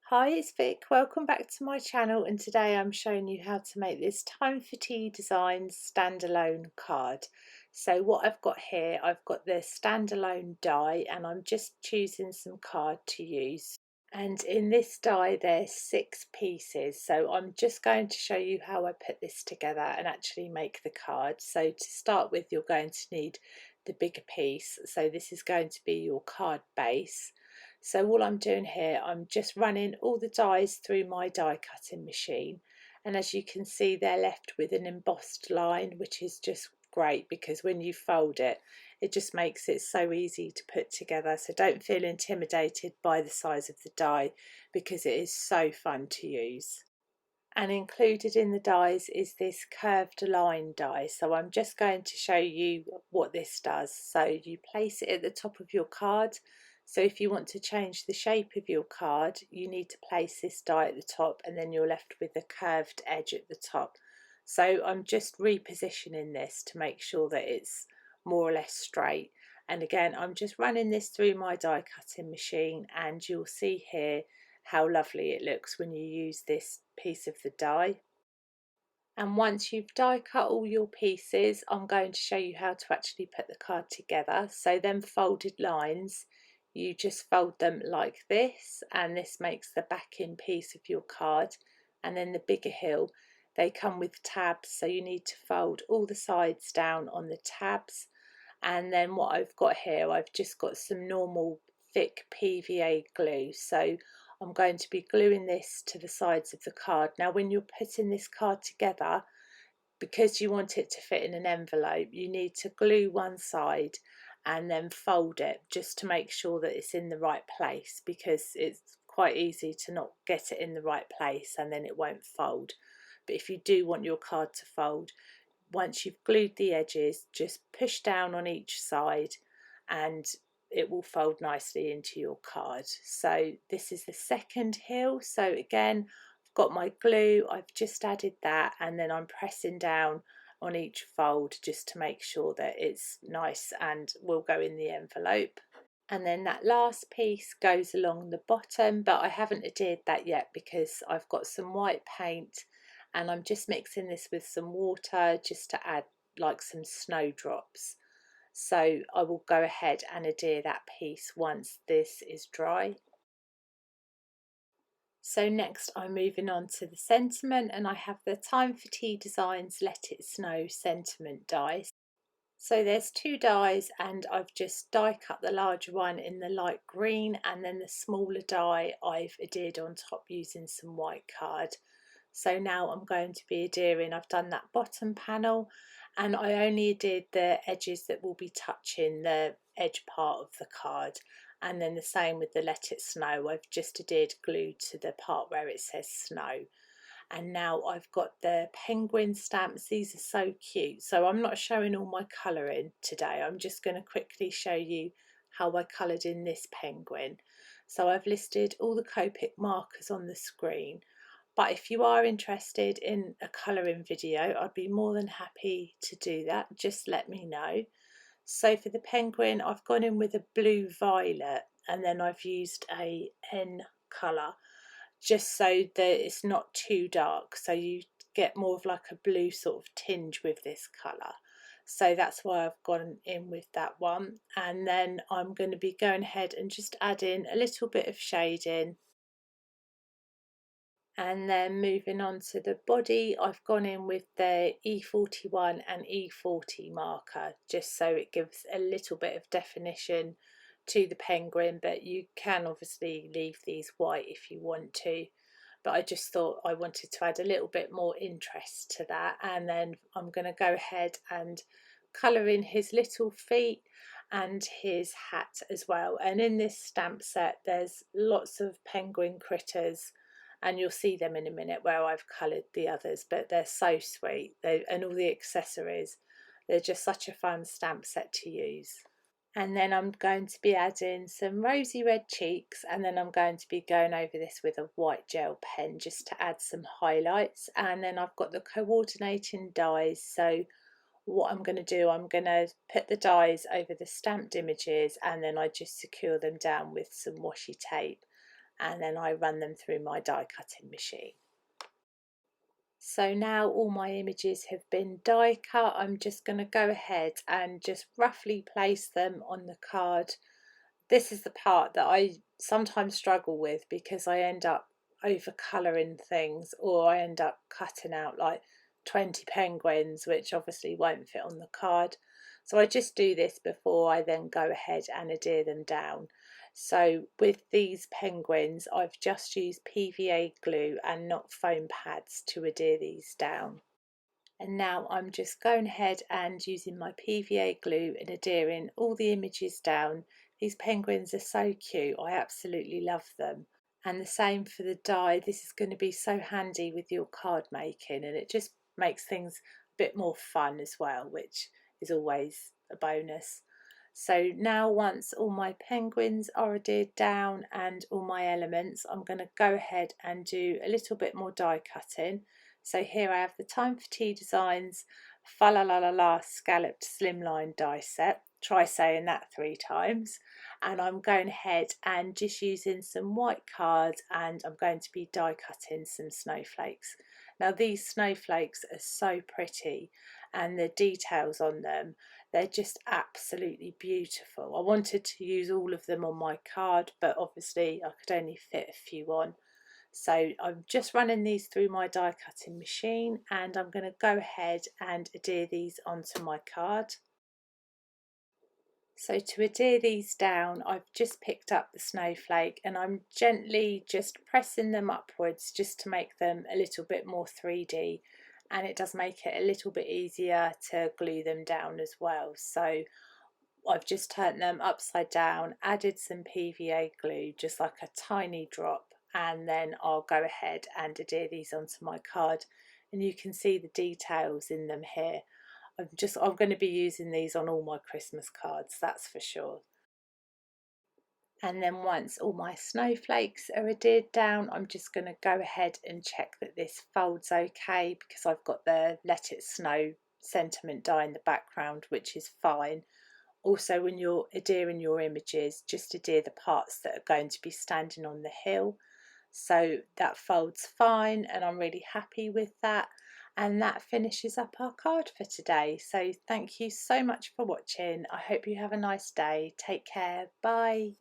Hi, it's Vic. Welcome back to my channel, and today I'm showing you how to make this Time for Tea Designs standalone card. So what I've got here, I've got the standalone die and I'm just choosing some card to use. And in this die there's 6 pieces, so I'm just going to show you how I put this together and actually make the card. So to start with, you're going to need the bigger piece, so this is going to be your card base. So all I'm doing here, I'm just running all the dies through my die cutting machine, and as you can see they're left with an embossed line, which is just great because when you fold it, it just makes it so easy to put together. So don't feel intimidated by the size of the die because it is so fun to use. And included in the dies is this curved line die, so I'm just going to show you what this does. So you place it at the top of your card. So if you want to change the shape of your card, you need to place this die at the top, and then you're left with a curved edge at the top. So I'm just repositioning this to make sure that it's more or less straight. And again, I'm just running this through my die cutting machine, and you'll see here how lovely it looks when you use this piece of the die. And once you've die cut all your pieces, I'm going to show you how to actually put the card together. So them folded lines, you just fold them like this, and this makes the backing piece of your card. And then the bigger hill, they come with tabs, so you need to fold all the sides down on the tabs. And then what I've got here, I've just got some normal thick PVA glue, so I'm going to be gluing this to the sides of the card. Now when you're putting this card together, because you want it to fit in an envelope, you need to glue one side and then fold it just to make sure that it's in the right place, because it's quite easy to not get it in the right place and then it won't fold. But if you do want your card to fold, once you've glued the edges, just push down on each side and it will fold nicely into your card. So this is the second hill. So again, I've got my glue, I've just added that, and then I'm pressing down on each fold just to make sure that it's nice and will go in the envelope. And then that last piece goes along the bottom, but I haven't adhered that yet because I've got some white paint and I'm just mixing this with some water just to add like some snowdrops. So I will go ahead and adhere that piece once this is dry. So next I'm moving on to the sentiment, and I have the Time for Tea Designs Let It Snow sentiment die. So there's 2 dies, and I've just die cut the larger one in the light green, and then the smaller die I've adhered on top using some white card. So now I'm going to be adhering, I've done that bottom panel, and I only adhered the edges that will be touching the edge part of the card. And then the same with the Let It Snow, I've just adhered glue to the part where it says snow. And now I've got the penguin stamps. These are so cute. So I'm not showing all my colouring today. I'm just going to quickly show you how I coloured in this penguin. So I've listed all the Copic markers on the screen. But if you are interested in a colouring video, I'd be more than happy to do that. Just let me know. So for the penguin, I've gone in with a blue violet, and then I've used a N colour, just so that it's not too dark, so you get more of like a blue sort of tinge with this colour. So that's why I've gone in with that one. And then I'm going to be going ahead and just adding a little bit of shading. And then moving on to the body, I've gone in with the E41 and E40 marker, just so it gives a little bit of definition to the penguin, but you can obviously leave these white if you want to. But I just thought I wanted to add a little bit more interest to that. And then I'm going to go ahead and colour in his little feet and his hat as well. And in this stamp set there's lots of penguin critters, and you'll see them in a minute where I've coloured the others, but they're so sweet. And all the accessories, they're just such a fun stamp set to use. And then I'm going to be adding some rosy red cheeks, and then I'm going to be going over this with a white gel pen just to add some highlights. And then I've got the coordinating dies, so what I'm going to do, I'm going to put the dies over the stamped images and then I just secure them down with some washi tape. and then I run them through my die cutting machine. So now all my images have been die cut. I'm just going to go ahead and just roughly place them on the card. This is the part that I sometimes struggle with because I end up over colouring things, or I end up cutting out like 20 penguins, which obviously won't fit on the card. So I just do this before I then go ahead and adhere them down. So with these penguins, I've just used PVA glue and not foam pads to adhere these down. And now I'm just going ahead and using my PVA glue and adhering all the images down. These penguins are so cute, I absolutely love them. And the same for the die. This is going to be so handy with your card making, and it just makes things a bit more fun as well, which is always a bonus. So now once all my penguins are adhered down and all my elements, I'm going to go ahead and do a little bit more die cutting. So here I have the Time for Tea Designs Fa La La La La Scalloped Slimline die set. Try saying that 3 times. And I'm going ahead and just using some white cards, and I'm going to be die cutting some snowflakes. Now these snowflakes are so pretty, and the details on them, they're just absolutely beautiful. I wanted to use all of them on my card, but obviously I could only fit a few on. So I'm just running these through my die cutting machine, and I'm going to go ahead and adhere these onto my card. So to adhere these down, I've just picked up the snowflake and I'm gently just pressing them upwards just to make them a little bit more 3D, and it does make it a little bit easier to glue them down as well. So I've just turned them upside down, added some PVA glue, just like a tiny drop, and then I'll go ahead and adhere these onto my card, and you can see the details in them here. I'm going to be using these on all my Christmas cards, that's for sure. And then once all my snowflakes are adhered down, I'm just going to go ahead and check that this folds okay, because I've got the Let It Snow sentiment die in the background, which is fine. Also, when you're adhering your images, just adhere the parts that are going to be standing on the hill. So that folds fine, and I'm really happy with that. And that finishes up our card for today. So thank you so much for watching. I hope you have a nice day. Take care. Bye.